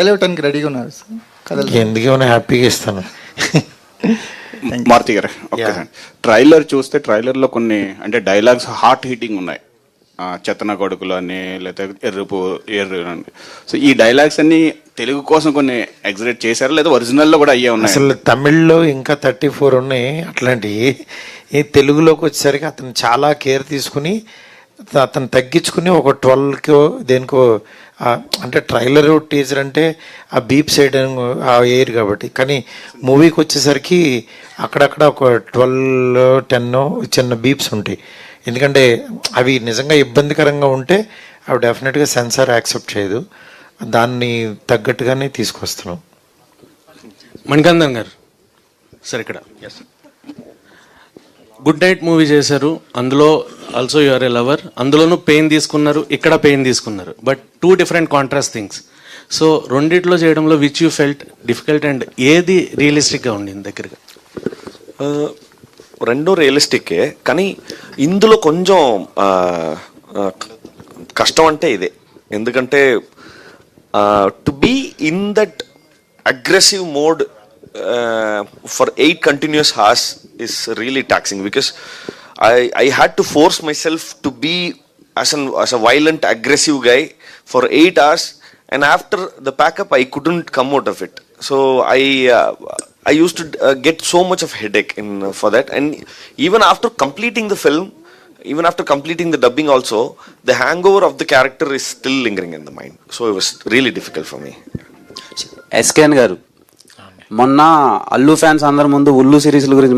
వెళ్ళటానికి రెడీగా ఉన్నారు సార్ కథలు. ఎందుకేమైనా హ్యాపీగా ఇస్తాను. మారుతి గారు ఒక్కసారి ట్రైలర్ చూస్తే ట్రైలర్లో కొన్ని అంటే డైలాగ్స్ హార్ట్ హీటింగ్ ఉన్నాయి. చెత్తన కొడుకులు అని లేకపోతే ఎర్రు అని. సో ఈ డైలాగ్స్ అన్ని తెలుగు కోసం కొన్ని ఎగ్జిక్యూట్ చేశారు లేదా ఒరిజినల్లో కూడా అయ్యే ఉన్నాయి? అసలు తమిళ్లో ఇంకా 34 ఉన్నాయి అట్లాంటివి. ఈ తెలుగులోకి వచ్చేసరికి అతను చాలా కేర్ తీసుకుని అతను తగ్గించుకుని ఒక 12కో దేనికో అంటే ట్రైలర్ టీజర్ అంటే ఆ బీప్ సైడ్ ఆ ఎయిర్ కాబట్టి, కానీ మూవీకి వచ్చేసరికి అక్కడక్కడ ఒక 12-10 చిన్న బీప్స్ ఉంటాయి. ఎందుకంటే అవి నిజంగా ఇబ్బందికరంగా ఉంటే అవి డెఫినెట్గా సెన్సార్ యాక్సెప్ట్ చేయదు. దాన్ని తగ్గట్టుగానే తీసుకొస్తున్నాం. మణికందన్ గారు సార్ ఇక్కడ గుడ్ నైట్ మూవీ చేశారు, అందులో ఆల్సో యువర్ ఎ లవర్, అందులోనూ పెయిన్ తీసుకున్నారు, ఇక్కడ పెయిన్ తీసుకున్నారు, but 2 different contrast things. So రెండిట్లో చేయడంలో which you felt difficult and ఏది రియలిస్టిక్గా ఉండింది దగ్గరగా? రెండు రియలిస్టిక్కే, కానీ ఇందులో కొంచెం కష్టం అంటే ఇదే. ఎందుకంటే to be in that aggressive mode for 8 continuous hours is really taxing, because I had to force myself to be as a violent, aggressive guy for 8 hours, and after the packup I couldn't come out of it. So I used to get so much of headache for that, and even after completing the film, even after completing the dubbing also, the hangover of the character is still lingering in the mind. So it was really difficult for me. ఎస్కేన్ గారు, మొన్న Allu fans అందరి ముందు ఉల్లు సిరీస్ల గురించి